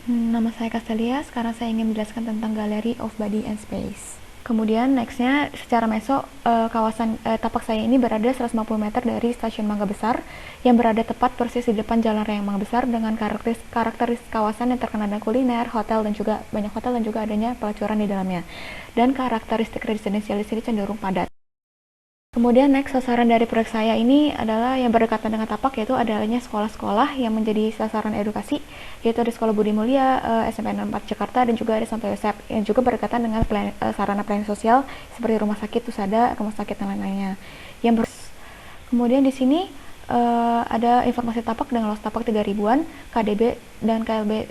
Nama saya Castelia, sekarang saya ingin menjelaskan tentang Gallery of Body and Space. Kemudian nextnya secara meso, kawasan tapak saya ini berada 150 meter dari stasiun Mangga Besar yang berada tepat persis di depan jalan raya Mangga Besar dengan karakteristik kawasan yang terkenal dengan kuliner, hotel dan juga banyak hotel dan juga adanya pelacuran di dalamnya. Dan karakteristik residensial di sini cenderung padat. Kemudian next sasaran dari proyek saya ini adalah yang berdekatan dengan tapak, yaitu adanya sekolah-sekolah yang menjadi sasaran edukasi, yaitu ada Sekolah Budi Mulia, SMP 4 Jakarta, dan juga ada Santo Yosep yang juga berdekatan dengan sarana pelayanan sosial seperti rumah sakit Tusada, rumah sakit dan lain-lainnya. Kemudian di sini ada informasi tapak dengan luas tapak 3.000-an, KDB dan KLB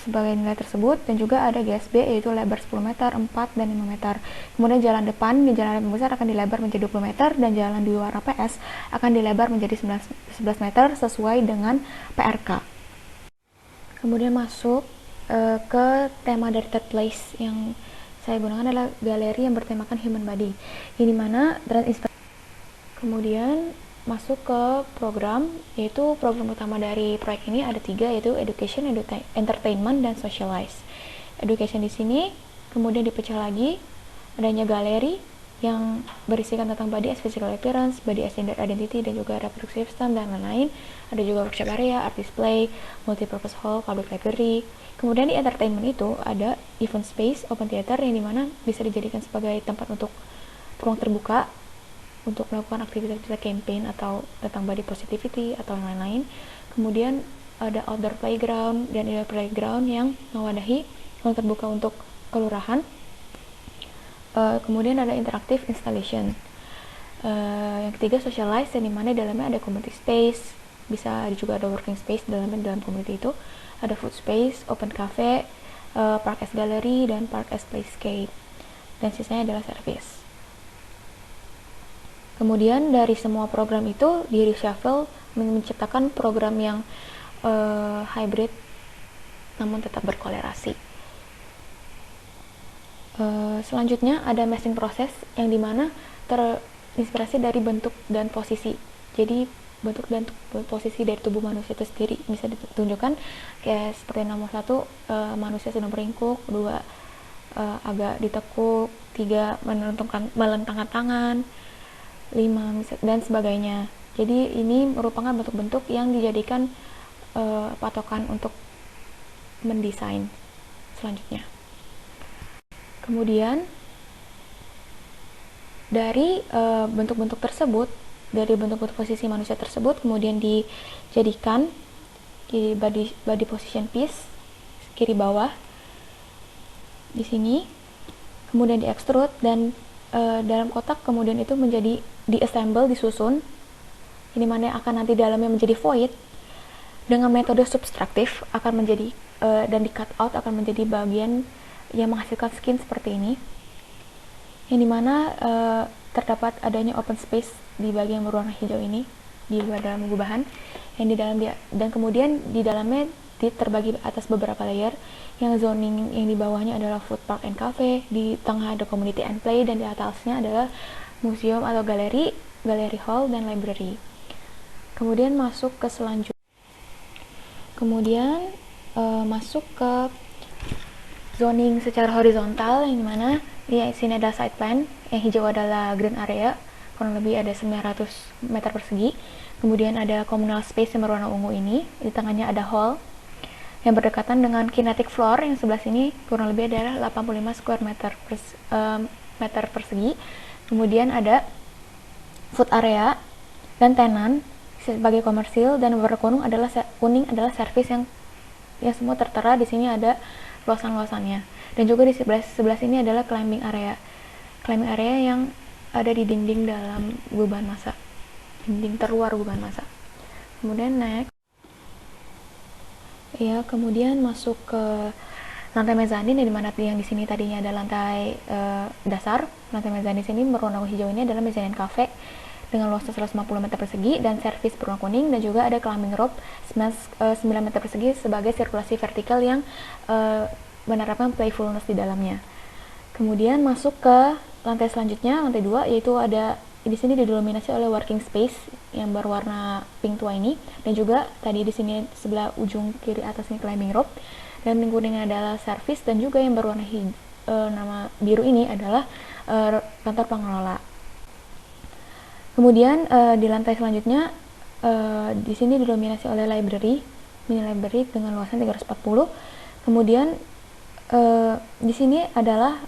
sebagai nilai tersebut, dan juga ada GSB yaitu lebar 10 meter, 4 dan 5 meter. Kemudian jalan depan di jalan besar akan dilebar menjadi 20 meter dan jalan di luar PS akan dilebar menjadi 11 meter sesuai dengan PRK. Kemudian masuk ke tema dari third place yang saya gunakan adalah galeri yang bertemakan human body, ini mana kemudian masuk ke program, yaitu program utama dari proyek ini ada 3, yaitu education, entertainment, dan socialize. Education di sini kemudian dipecah lagi, adanya galeri yang berisikan tentang body as physical appearance, body as gender identity, dan juga reproductive system dan lain-lain. Ada juga workshop area, art display, multipurpose hall, public library. Kemudian di entertainment itu ada event space, open theater yang dimana bisa dijadikan sebagai tempat untuk ruang terbuka untuk melakukan aktivitas campaign atau tentang body positivity atau yang lain-lain. Kemudian ada outdoor playground dan indoor playground yang mewadahi ruang terbuka untuk kelurahan. Kemudian ada interactive installation. Yang ketiga socialize, yang dimana dalamnya ada community space, bisa juga ada working space dalam community itu, ada food space, open cafe, park as gallery, dan park as playscape, dan sisanya adalah service. Kemudian dari semua program itu di reshuffle menciptakan program yang hybrid namun tetap berkolerasi. Selanjutnya ada matching proses yang dimana terinspirasi dari bentuk dan posisi. Jadi bentuk dan posisi dari tubuh manusia itu sendiri bisa ditunjukkan kayak seperti nomor 1, manusia sedang beringkuk, 2 agak ditekuk, 3 melentangkan tangan, 5 dan sebagainya. Jadi ini merupakan bentuk-bentuk yang dijadikan patokan untuk mendesain selanjutnya. Kemudian dari bentuk-bentuk tersebut, dari bentuk-bentuk posisi manusia tersebut kemudian dijadikan di body position piece kiri bawah di sini, kemudian diekstrud dan dalam kotak kemudian itu menjadi diassemble, disusun, ini mana akan nanti dalamnya menjadi void dengan metode subtraktif akan menjadi dan di cut out akan menjadi bagian yang menghasilkan skin seperti ini, yang dimana terdapat adanya open space di bagian berwarna hijau ini di luar dalam gubahan yang di dalam dia, dan kemudian di dalamnya terbagi atas beberapa layer, yang zoning yang di bawahnya adalah food park and cafe, di tengah ada community and play, dan di atasnya adalah museum atau galeri hall, dan library. Kemudian masuk ke selanjutnya. Kemudian masuk ke zoning secara horizontal, yang dimana di sini ada side plan, yang hijau adalah green area, kurang lebih ada 900 meter persegi. Kemudian ada communal space yang berwarna ungu ini, di tengahnya ada hall yang berdekatan dengan kinetic floor yang sebelah sini kurang lebih adalah 85 square meter persegi. Kemudian ada food area dan tenan sebagai komersil, dan warna kuning adalah service yang semua tertera di sini, ada luasan-luasannya. Dan juga di sebelah sini adalah climbing area yang ada di dinding dalam gubahan massa, dinding terluar gubahan massa. Kemudian next, kemudian masuk ke lantai mezanin, di mana yang di sini tadinya ada lantai dasar. Lantai mezanin di sini berwarna hijau ini adalah mezanin cafe dengan luas 150 meter persegi dan servis berwarna kuning, dan juga ada climbing rope 9 meter persegi sebagai sirkulasi vertikal yang menerapkan playfulness di dalamnya. Kemudian masuk ke lantai selanjutnya, lantai 2, yaitu ada di sini didominasi oleh working space yang berwarna pink tua ini, dan juga tadi di sini sebelah ujung kiri atas ini climbing rope, dan yang kuning adalah service, dan juga yang berwarna nama biru ini adalah kantor pengelola. Kemudian di lantai selanjutnya di sini didominasi oleh mini library dengan luasan 340. Kemudian di sini adalah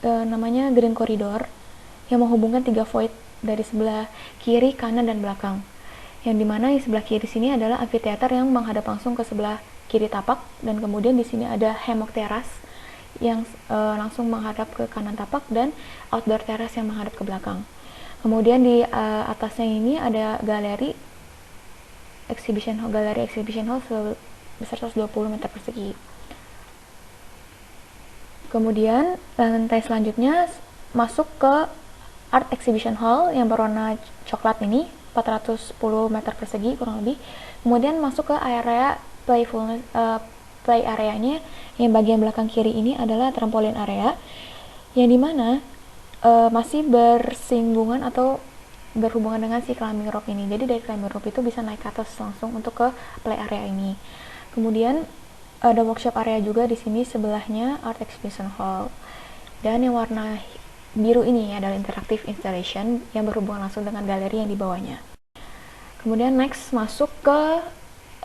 namanya green corridor yang menghubungkan 3 void dari sebelah kiri, kanan, dan belakang. Yang dimana di sebelah kiri sini adalah amphitheater yang menghadap langsung ke sebelah kiri tapak, dan kemudian di sini ada hammock terrace yang langsung menghadap ke kanan tapak, dan outdoor terrace yang menghadap ke belakang. Kemudian di atasnya ini ada galeri exhibition hall sebesar 120 meter persegi. Kemudian lantai selanjutnya masuk ke art exhibition hall yang berwarna coklat ini, 410 meter persegi kurang lebih. Kemudian masuk ke area play areanya, yang bagian belakang kiri ini adalah trampolin area, yang dimana masih bersinggungan atau berhubungan dengan si climbing rope ini. Jadi dari climbing rope itu bisa naik ke atas langsung untuk ke play area ini. Kemudian ada workshop area juga di sini sebelahnya art exhibition hall. Dan yang warna biru ini adalah interactive installation yang berhubungan langsung dengan galeri yang di bawahnya. Kemudian next masuk ke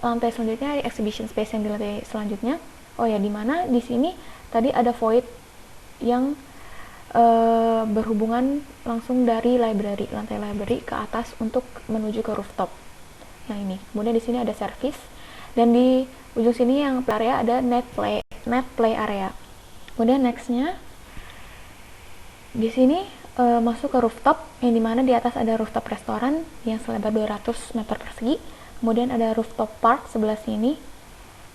lantai selanjutnya, exhibition space yang di lantai selanjutnya. Oh ya, dimana di sini tadi ada void yang berhubungan langsung dari lantai library ke atas untuk menuju ke rooftop yang ini. Kemudian di sini ada service, dan di ujung sini yang area ada net play area. Kemudian nextnya di sini masuk ke rooftop, yang dimana di atas ada rooftop restoran yang selebar 200 meter persegi. Kemudian ada rooftop park sebelah sini,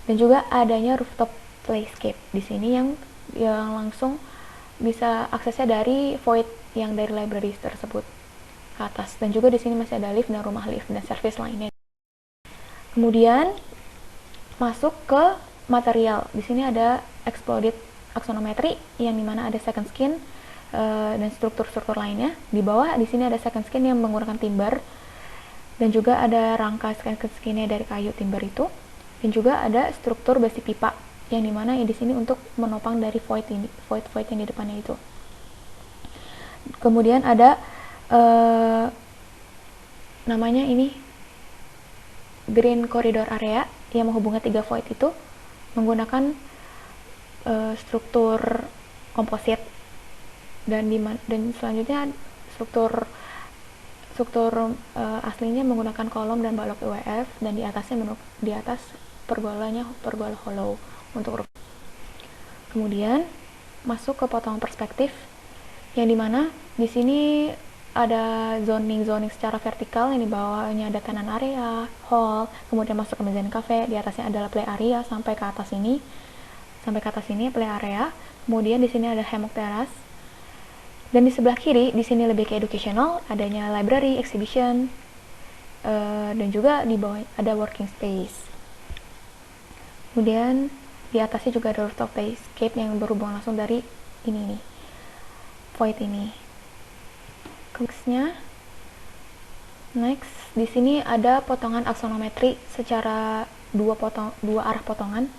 dan juga adanya rooftop playscape di sini yang langsung bisa aksesnya dari void yang dari library tersebut ke atas. Dan juga di sini masih ada lift dan rumah lift dan service lainnya. Kemudian masuk ke material. Di sini ada exploded axonometry yang dimana ada second skin dan struktur-struktur lainnya. Di bawah di sini ada second skin yang menggunakan timber, dan juga ada rangka second skinnya dari kayu timber itu, dan juga ada struktur besi pipa yang dimana di sini untuk menopang dari void yang di depannya itu. Kemudian ada namanya ini green corridor area yang menghubungkan 3 void itu menggunakan struktur komposit, dan selanjutnya struktur aslinya menggunakan kolom dan balok UWF, dan di atas pergola hollow untuk roof. Kemudian masuk ke potongan perspektif, yang dimana di sini ada zoning secara vertikal, yang di bawahnya ada tenan area, hall, kemudian masuk ke mezzanine cafe, di atasnya adalah play area sampai ke atas ini play area. Kemudian di sini ada hammock terrace, dan di sebelah kiri di sini lebih ke educational, adanya library, exhibition, dan juga di bawah ada working space. Kemudian di atasnya juga ada rooftop playscape yang berhubungan langsung dari ini nih, void ini. Next, di sini ada potongan aksonometri secara dua arah potongan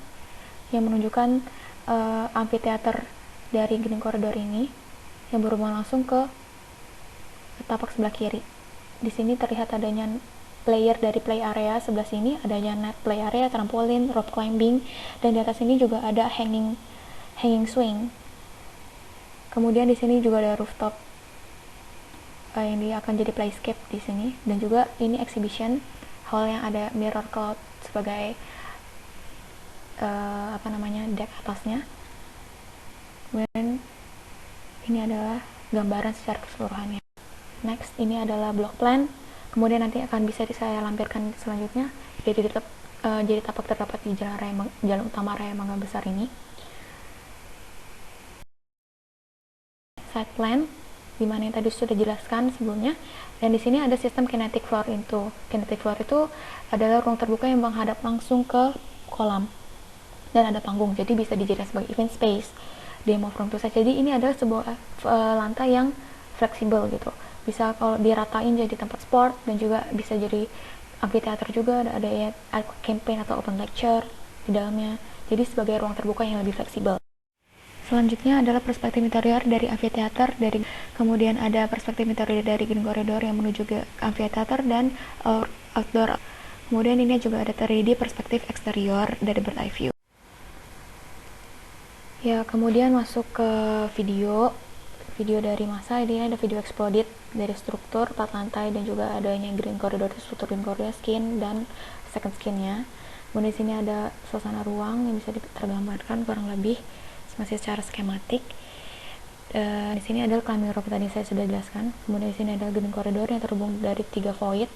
yang menunjukkan amphitheater dari green corridor ini yang berhubungan langsung ke tapak sebelah kiri. Di sini terlihat adanya player dari play area, sebelah sini adanya net play area, trampolin, rope climbing, dan di atas ini juga ada hanging swing. Kemudian di sini juga ada rooftop yang akan jadi playscape di sini, dan juga ini exhibition hall yang ada mirror cloud sebagai deck atasnya. Kemudian ini adalah gambaran secara keseluruhannya. Next, ini adalah block plan. Kemudian nanti akan bisa saya lampirkan selanjutnya. Jadi tapak terdapat di jalan utama Raya Mangga Besar ini. Side plan, dimana yang tadi sudah dijelaskan sebelumnya. Dan di sini ada sistem kinetic floor itu. Kinetic floor itu adalah ruang terbuka yang menghadap langsung ke kolam. Dan ada panggung, jadi bisa dijadikan sebagai event space, demo from to side. Jadi ini adalah sebuah lantai yang fleksibel gitu. bisa kalau diratain jadi tempat sport, dan juga bisa jadi amphitheater juga, ada ya campaign atau open lecture di dalamnya, jadi sebagai ruang terbuka yang lebih fleksibel. Selanjutnya adalah perspektif interior dari amphitheater, kemudian ada perspektif interior dari green corridor yang menuju ke amphitheater dan outdoor. Kemudian ini juga ada 3D perspektif eksterior dari bird eye view. Ya, kemudian masuk ke video dari masa. Ini ada video exploded dari struktur 4 lantai dan juga adanya green corridor, struktur green corridor, skin dan second skinnya. Kemudian di sini ada suasana ruang yang bisa tergambarkan kurang lebih masih secara skematik. Di sini ada climbing rope tadi saya sudah jelaskan. Kemudian di sini ada green corridor yang terhubung dari 3 void.